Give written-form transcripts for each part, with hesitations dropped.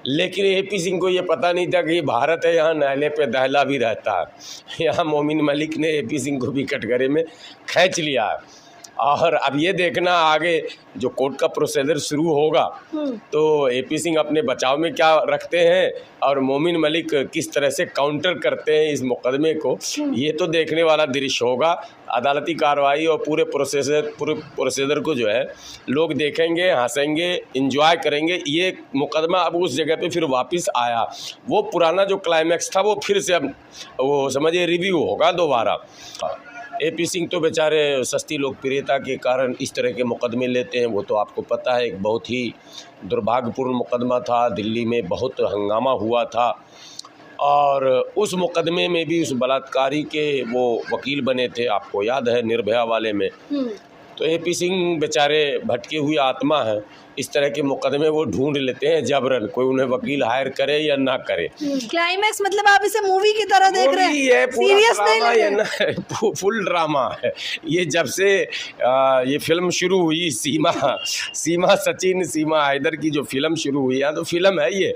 लेकिन एपी सिंह को ये पता नहीं था कि ये भारत है, यहाँ नाले पे दहला भी रहता है। यहाँ मोमिन मलिक ने एपी सिंह को भी कटघरे में खींच लिया। और अब ये देखना आगे जो कोर्ट का प्रोसीजर शुरू होगा तो एपी सिंह अपने बचाव में क्या रखते हैं और मोमिन मलिक किस तरह से काउंटर करते हैं इस मुकदमे को, ये तो देखने वाला दृश्य होगा। अदालती कार्रवाई और पूरे प्रोसीजर को जो है लोग देखेंगे, हंसेंगे, एंजॉय करेंगे। ये मुकदमा अब उस जगह पे फिर वापस आया, वो पुराना जो क्लाइमैक्स था वो फिर से अब वो समझिए रिव्यू होगा दोबारा। एपी सिंह तो बेचारे सस्ती लोकप्रियता के कारण इस तरह के मुकदमे लेते हैं, वो तो आपको पता है। एक बहुत ही दुर्भाग्यपूर्ण मुकदमा था, दिल्ली में बहुत हंगामा हुआ था और उस मुकदमे में भी उस बलात्कारी के वो वकील बने थे, आपको याद है निर्भया वाले में। तो एपी सिंह बेचारे भटकी हुई आत्मा है, इस तरह के मुकदमे वो ढूंढ लेते हैं जबरन, कोई उन्हें वकील हायर करे या ना करे। क्लाइमैक्स मतलब आप इसे मूवी की तरह देख रहे हैं? सीरियस नहीं ले रहे हैं? फुल ड्रामा है ये। जब से ये फिल्म शुरू हुई, सीमा सचिन सीमा हैदर की जो फिल्म शुरू हुई है, तो फिल्म है ये,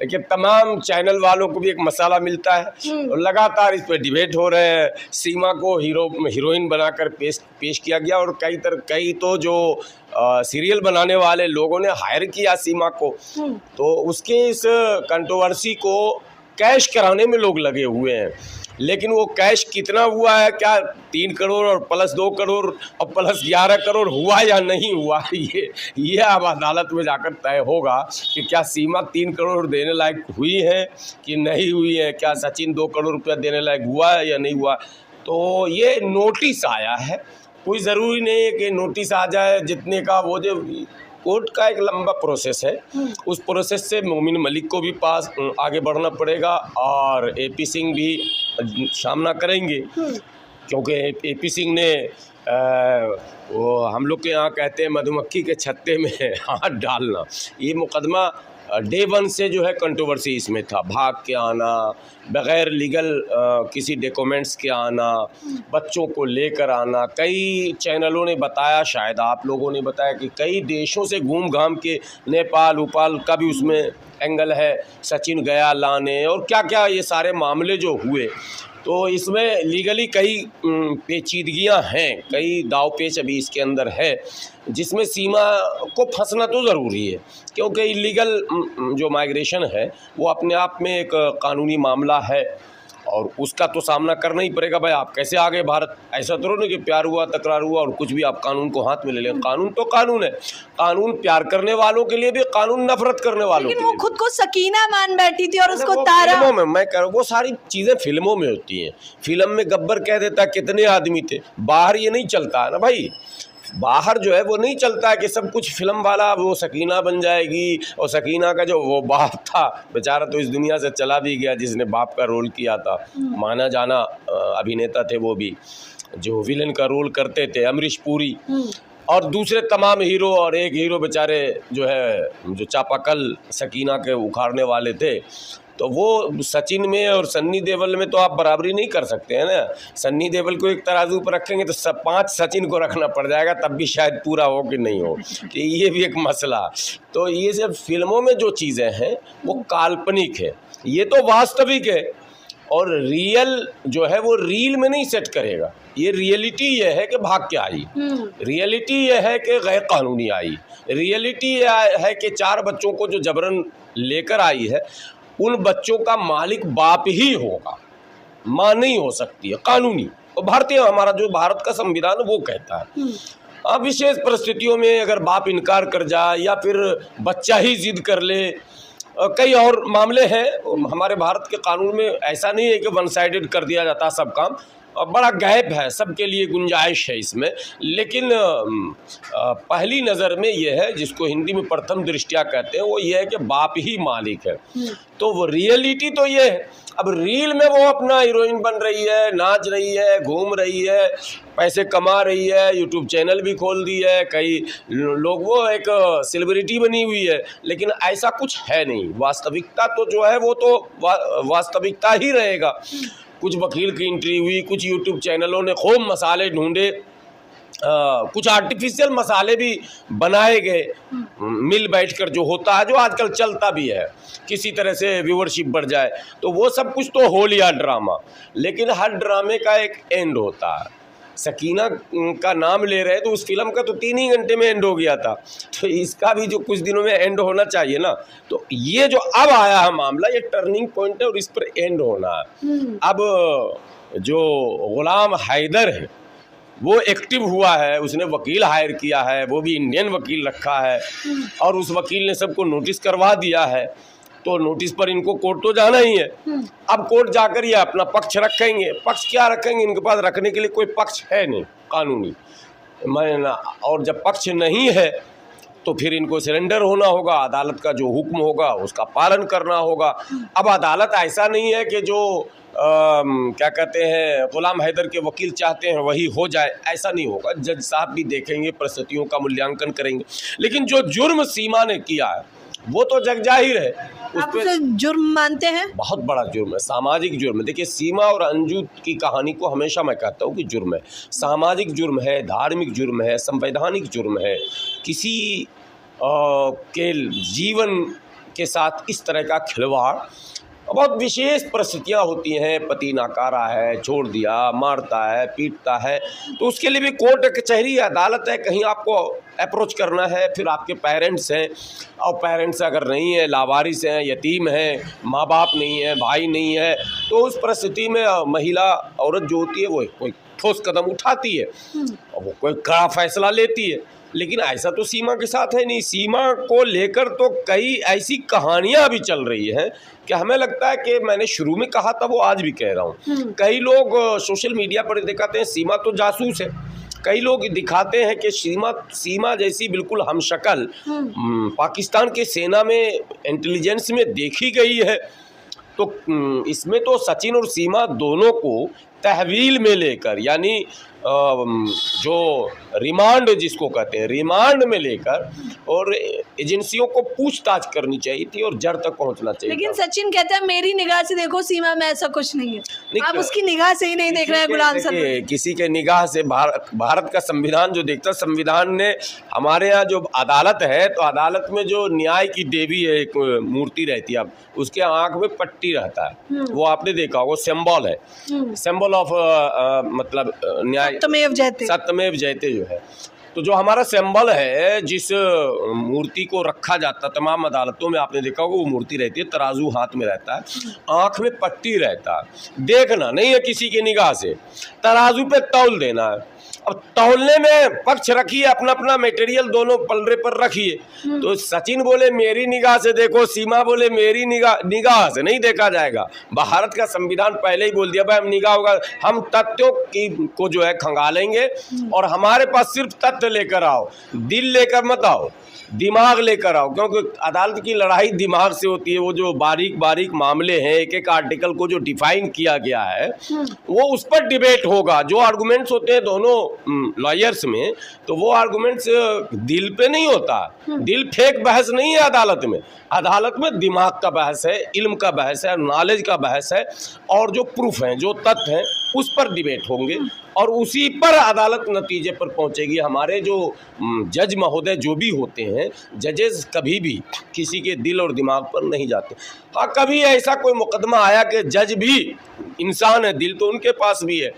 लेकिन तमाम चैनल वालों को भी एक मसाला मिलता है और लगातार इस पर डिबेट हो रहे हैं। सीमा को हीरोइन बनाकर पेश किया गया और कई तो जो सीरियल बनाने वाले लोगों ने हायर किया सीमा को, तो उसके इस कंट्रोवर्सी को कैश कराने में लोग लगे हुए हैं। लेकिन वो कैश कितना हुआ है, क्या 3 करोड़ और प्लस 2 करोड़ और प्लस 11 करोड़ हुआ या नहीं हुआ, ये अब अदालत में जाकर तय होगा कि क्या सीमा 3 करोड़ देने लायक हुई है कि नहीं हुई है, क्या सचिन 2 करोड़ रुपया देने लायक हुआ है या नहीं हुआ। तो ये नोटिस आया है, कोई ज़रूरी नहीं है कि नोटिस आ जाए जितने का, वो जो कोर्ट का एक लंबा प्रोसेस है, उस प्रोसेस से मोमिन मलिक को भी पास आगे बढ़ना पड़ेगा और एपी सिंह भी सामना करेंगे, क्योंकि एपी सिंह ने वो हम लोग के यहाँ कहते हैं मधुमक्खी के छत्ते में हाथ डालना। ये मुकदमा डे 1 से जो है कंट्रोवर्सी इसमें था, भाग के आना, बग़ैर लीगल किसी डॉक्यूमेंट्स के आना, बच्चों को लेकर आना। कई चैनलों ने बताया, शायद आप लोगों ने बताया कि कई देशों से घूम घाम के, नेपाल उपाल का भी उसमें एंगल है, सचिन गया लाने और क्या क्या ये सारे मामले जो हुए। तो इसमें लीगली कई पेचीदगियां हैं, कई दाव पेच अभी इसके अंदर है, जिसमें सीमा को फंसना तो ज़रूरी है, क्योंकि इलीगल जो माइग्रेशन है वो अपने आप में एक कानूनी मामला है और उसका तो सामना करना ही पड़ेगा। भाई आप कैसे आ गए भारत, ऐसा तो नहीं कि प्यार हुआ तकरार हुआ और कुछ भी आप कानून को हाथ में ले लें। कानून तो कानून है, कानून प्यार करने वालों के लिए भी, कानून नफरत करने वालों के लिए। वो खुद को सकीना मान बैठी थी और उसको तारा। फिल्मों में मैं कह रहा हूँ, वो सारी चीज़ें फिल्मों में होती हैं। फिल्म में गब्बर कह देता कितने आदमी थे, बाहर ये नहीं चलता है ना भाई। बाहर जो है वो नहीं चलता है कि सब कुछ फिल्म वाला वो सकीना बन जाएगी। और सकीना का जो वो बाप था बेचारा तो इस दुनिया से चला भी गया, जिसने बाप का रोल किया था, माना जाना अभिनेता थे वो भी, जो विलन का रोल करते थे, अमरीश पुरी। और दूसरे तमाम हीरो, और एक हीरो बेचारे जो है जो चापाकल सकीना के उखाड़ने वाले थे। तो वो सचिन में और सन्नी देओल में तो आप बराबरी नहीं कर सकते हैं ना। सन्नी देओल को एक तराजू पर रखेंगे तो 5 सचिन को रखना पड़ जाएगा, तब भी शायद पूरा हो कि नहीं हो। तो ये भी एक मसला। तो ये सब फिल्मों में जो चीज़ें हैं वो काल्पनिक है, ये तो वास्तविक है। और रियल जो है वो रील में नहीं सेट करेगा। ये रियलिटी ये है कि भाग के आई, रियलिटी ये है कि गैर कानूनी आई, रियलिटी ये है कि 4 बच्चों को जो जबरन लेकर आई है, उन बच्चों का मालिक बाप ही होगा, माँ नहीं हो सकती है कानूनी। और भारतीय, हमारा जो भारत का संविधान वो कहता है। अब विशेष परिस्थितियों में अगर बाप इनकार कर जाए या फिर बच्चा ही जिद कर ले, कई और मामले हैं हमारे भारत के कानून में। ऐसा नहीं है कि वन साइडेड कर दिया जाता सब काम, बड़ा गैप है, सबके लिए गुंजाइश है इसमें। लेकिन पहली नज़र में ये है, जिसको हिंदी में प्रथम दृष्टया कहते हैं, वो ये है कि बाप ही मालिक है। तो वो रियलिटी तो ये है। अब रील में वो अपना हीरोइन बन रही है, नाच रही है, घूम रही है, पैसे कमा रही है, यूट्यूब चैनल भी खोल दी है, कई लोग, वो एक सेलिब्रिटी बनी हुई है। लेकिन ऐसा कुछ है नहीं। वास्तविकता तो जो है वो तो वास्तविकता ही रहेगा। कुछ वकील की एंट्री हुई, कुछ यूट्यूब चैनलों ने खूब मसाले ढूंढे कुछ आर्टिफिशियल मसाले भी बनाए गए मिल बैठकर, जो होता है, जो आजकल चलता भी है, किसी तरह से व्यूअरशिप बढ़ जाए, तो वो सब कुछ तो हो लिया ड्रामा। लेकिन हर ड्रामे का एक एंड होता है। सकीना का नाम ले रहे तो उस फिल्म का तो 3 ही घंटे में एंड हो गया था, तो इसका भी जो कुछ दिनों में एंड होना चाहिए ना। तो ये जो अब आया है मामला, ये टर्निंग पॉइंट है और इस पर एंड होना है। अब जो गुलाम हैदर है वो एक्टिव हुआ है, उसने वकील हायर किया है, वो भी इंडियन वकील रखा है, और उस वकील ने सबको नोटिस करवा दिया है। तो नोटिस पर इनको कोर्ट तो जाना ही है। अब कोर्ट जाकर ये अपना पक्ष रखेंगे। पक्ष क्या रखेंगे? इनके पास रखने के लिए कोई पक्ष है नहीं कानूनी, और जब पक्ष नहीं है तो फिर इनको सरेंडर होना होगा, अदालत का जो हुक्म होगा उसका पालन करना होगा। अब अदालत ऐसा नहीं है कि जो क्या कहते हैं गुलाम हैदर के वकील चाहते हैं वही हो जाए, ऐसा नहीं होगा। जज साहब भी देखेंगे, परिस्थितियों का मूल्यांकन करेंगे। लेकिन जो जुर्म सीमा ने किया है वो तो जग जाहिर है। आप उसे जुर्म मानते हैं? बहुत बड़ा जुर्म है, सामाजिक जुर्म है। देखिए, सीमा और अंजू की कहानी को हमेशा मैं कहता हूँ कि जुर्म है, सामाजिक जुर्म है, धार्मिक जुर्म है, संवैधानिक जुर्म है। किसी के जीवन के साथ इस तरह का खिलवाड़, बहुत विशेष परिस्थितियाँ होती हैं, पति नाकारा है, छोड़ दिया, मारता है, पीटता है, तो उसके लिए भी कोर्ट कचहरी अदालत है, कहीं आपको अप्रोच करना है। फिर आपके पेरेंट्स हैं, और पेरेंट्स अगर नहीं है, लावारिस हैं, यतीम हैं, माँ बाप नहीं है, भाई नहीं है, तो उस परिस्थिति में महिला, औरत जो होती है वो कोई ठोस कदम उठाती है और वो कोई कड़ा फैसला लेती है। लेकिन ऐसा तो सीमा के साथ है नहीं। सीमा को लेकर तो कई ऐसी कहानियां भी चल रही हैं कि हमें लगता है कि मैंने शुरू में कहा था, वो आज भी कह रहा हूँ। कई लोग सोशल मीडिया पर दिखाते हैं सीमा तो जासूस है, कई लोग दिखाते हैं कि सीमा जैसी बिल्कुल हमशक्ल पाकिस्तान के सेना में इंटेलिजेंस में देखी गई है। तो इसमें तो सचिन और सीमा दोनों को तहवील में लेकर, यानी जो रिमांड जिसको कहते हैं, रिमांड में लेकर और एजेंसियों को पूछताछ करनी चाहिए थी और जड़ तक पहुंचना चाहिए। लेकिन सचिन कहते हैं मेरी निगाह से देखो सीमा में ऐसा कुछ नहीं है। आप उसकी निगाह से ही नहीं देख रहे हैं गुलाम साहब। किसी के निगाह से भारत का संविधान जो देखता, संविधान ने हमारे यहाँ जो अदालत है, तो अदालत में जो न्याय की देवी है, एक मूर्ति रहती है, अब उसके आंख में पट्टी रहता है, वो आपने देखा होगा, सिंबल है, सिंबल ऑफ मतलब न्याय, सत्यमेव जयते जो है। तो जो हमारा सिंबल है, जिस मूर्ति को रखा जाता, तमाम अदालतों में आपने देखा होगा वो मूर्ति रहती है, तराजू हाथ में रहता है, आंख में पट्टी रहता है, देखना नहीं है किसी की निगाह से, तराजू पे तौल देना है। अब तौलने में पक्ष रखिए, अपना अपना मटेरियल दोनों पलड़े पर रखिए। तो सचिन बोले मेरी निगाह से देखो, सीमा बोले मेरी निगाह से नहीं देखा जाएगा। भारत का संविधान पहले ही बोल दिया भाई, हम निगाह होगा, हम तथ्यों को जो है खंगालेंगे, और हमारे पास सिर्फ तथ्य लेकर आओ, दिल लेकर मत आओ, दिमाग लेकर आओ, क्योंकि अदालत की लड़ाई दिमाग से होती है। वो जो बारीक बारीक मामले हैं, एक एक आर्टिकल को जो डिफाइन किया गया है, वो उस पर डिबेट होगा। जो आर्गुमेंट्स होते हैं दोनों लॉयर्स में, तो वो आर्गुमेंट्स दिल पे नहीं होता। दिल फेक बहस नहीं है अदालत में। अदालत में दिमाग का बहस है, इल्म का बहस है, नॉलेज का बहस है, और जो प्रूफ हैं, जो तथ्य हैं, उस पर डिबेट होंगे और उसी पर अदालत नतीजे पर पहुंचेगी। हमारे जो जज महोदय जो भी होते हैं, जजेस कभी भी किसी के दिल और दिमाग पर नहीं जाते। हाँ, कभी ऐसा कोई मुकदमा आया कि जज भी इंसान है, दिल तो उनके पास भी है,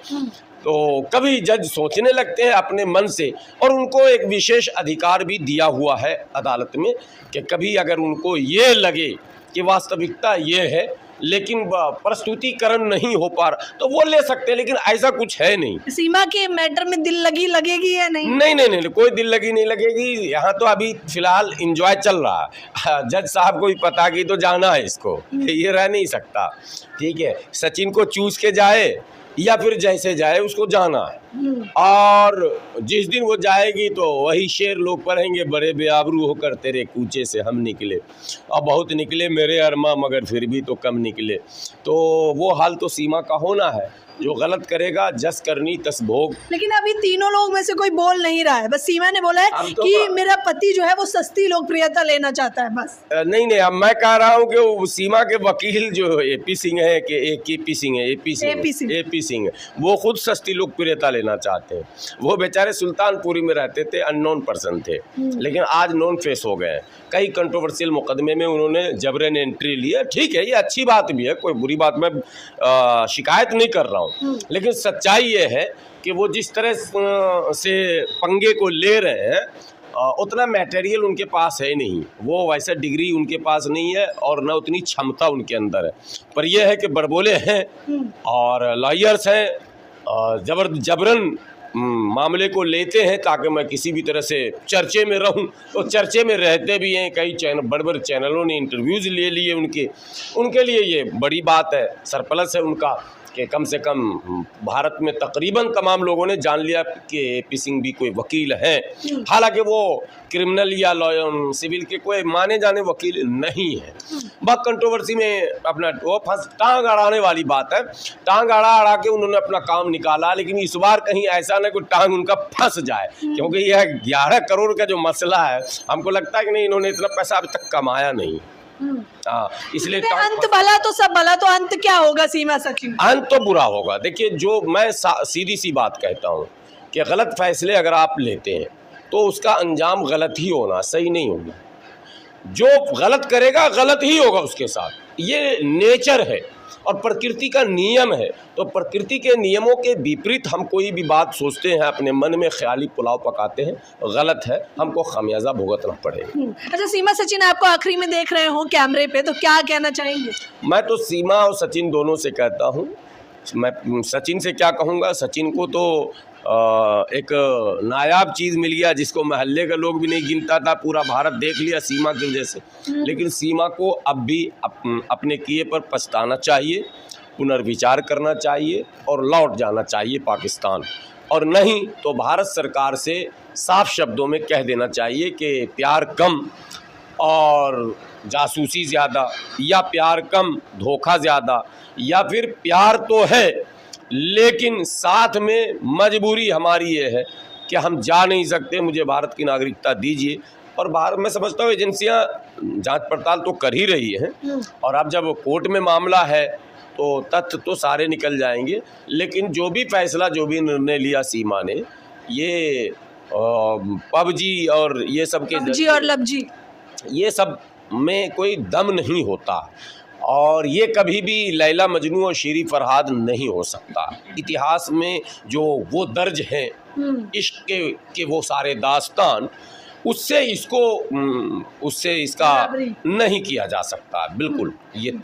तो कभी जज सोचने लगते हैं अपने मन से, और उनको एक विशेष अधिकार भी दिया हुआ है अदालत में कि कभी अगर उनको ये लगे कि वास्तविकता ये है लेकिन प्रस्तुतिकरण नहीं हो पा रहा, तो वो ले सकते हैं। लेकिन ऐसा कुछ है नहीं। सीमा के मैटर में दिल लगेगी या नहीं? नहीं, कोई दिल लगी नहीं लगेगी। यहाँ तो अभी फिलहाल एंजॉय चल रहा है। जज साहब को भी पता कि तो जाना है इसको, ये रह नहीं सकता। ठीक है, सचिन को चूस के जाए या फिर जैसे जाए उसको जाना है, और जिस दिन वो जाएगी तो वही शेर लोग पढ़ेंगे, बड़े बेआबरू होकर तेरे कूचे से हम निकले, और बहुत निकले मेरे अरमा मगर फिर भी तो कम निकले। तो वो हाल तो सीमा का होना है। जो गलत करेगा जस करनी तस भोग। लेकिन अभी तीनों लोग में से कोई बोल नहीं रहा है, बस सीमा ने बोला है कि मेरा पति जो है वो सस्ती लोकप्रियता लेना चाहता है बस। नहीं नहीं, अब मैं कह रहा हूँ कि वो सीमा के वकील जो एपी सिंह है कि एपी सिंह वो खुद सस्ती लोकप्रियता लेना चाहते हैं। वो बेचारे सुल्तानपुरी में रहते थे, अननोन पर्सन थे, लेकिन आज नोन फेस हो गए हैं। कई कंट्रोवर्शियल मुकदमे में उन्होंने जबरन एंट्री लिया, ठीक है, ये अच्छी बात भी है, कोई बुरी बात मैं शिकायत नहीं कर रहा हूँ, लेकिन सच्चाई ये है कि वो जिस तरह से पंगे को ले रहे हैं उतना मटेरियल उनके पास है नहीं, वो वैसा डिग्री उनके पास नहीं है और न उतनी क्षमता उनके अंदर है। पर यह है कि बड़बोले हैं और लॉयर्स हैं, जबरन मामले को लेते हैं ताकि मैं किसी भी तरह से चर्चे में रहूं, तो चर्चे में रहते भी हैं। कई बड़े बड़े चैनलों ने इंटरव्यूज़ ले लिए उनके लिए ये बड़ी बात है, सरप्लस है उनका कि कम से कम भारत में तकरीबन तमाम लोगों ने जान लिया कि एपी सिंह भी कोई वकील हैं। हालांकि वो क्रिमिनल या लॉयर सिविल के कोई माने जाने वकील नहीं है। बहुत कंट्रोवर्सी में अपना वो टांग अड़ाने वाली बात है, टांग अड़ा के उन्होंने अपना काम निकाला, लेकिन इस बार कहीं ऐसा ना कोई टांग उनका फंस जाए, क्योंकि यह 11 करोड़ का जो मसला है, हमको लगता है कि नहीं इन्होंने इतना पैसा अभी तक कमाया नहीं। इसलिए अंत भला तो सब भला, तो अंत क्या होगा सीमा सचिन? अंत तो बुरा होगा। देखिए, जो मैं सीधी सी बात कहता हूँ कि गलत फैसले अगर आप लेते हैं तो उसका अंजाम गलत ही होना, सही नहीं होगा। जो गलत करेगा गलत ही होगा उसके साथ, ये नेचर है और प्रकृति का नियम है। तो प्रकृति के नियमों के विपरीत हम कोई भी बात सोचते हैं, अपने मन में ख्याली पुलाव पकाते हैं, गलत है, हमको खामियाजा भुगतना पड़ेगा। अच्छा सीमा सचिन, आपको आखिरी में देख रहे हो कैमरे पे, तो क्या कहना चाहेंगे? मैं तो सीमा और सचिन दोनों से कहता हूँ, मैं सचिन से क्या कहूँगा, सचिन को तो एक नायाब चीज़ मिल गया जिसको महल्ले का लोग भी नहीं गिनता था, पूरा भारत देख लिया सीमा की वजह से। लेकिन सीमा को अब भी अपने किए पर पछताना चाहिए, पुनर्विचार करना चाहिए और लौट जाना चाहिए पाकिस्तान, और नहीं तो भारत सरकार से साफ शब्दों में कह देना चाहिए कि प्यार कम और जासूसी ज़्यादा, या प्यार कम धोखा ज़्यादा, या फिर प्यार तो है लेकिन साथ में मजबूरी हमारी ये है कि हम जा नहीं सकते, मुझे भारत की नागरिकता दीजिए। और भारत, मैं समझता हूँ एजेंसियाँ जांच पड़ताल तो कर ही रही हैं, और अब जब कोर्ट में मामला है तो तथ्य तो सारे निकल जाएंगे। लेकिन जो भी फैसला, जो भी निर्णय लिया सीमा ने, ये पबजी और ये सब के पबजी और लबजी, ये सब में कोई दम नहीं होता, और ये कभी भी लैला मजनू और शीरी फरहाद नहीं हो सकता। इतिहास में जो वो दर्ज हैं इश्क के वो सारे दास्तान, उससे इसका नहीं किया जा सकता, बिल्कुल ये तय।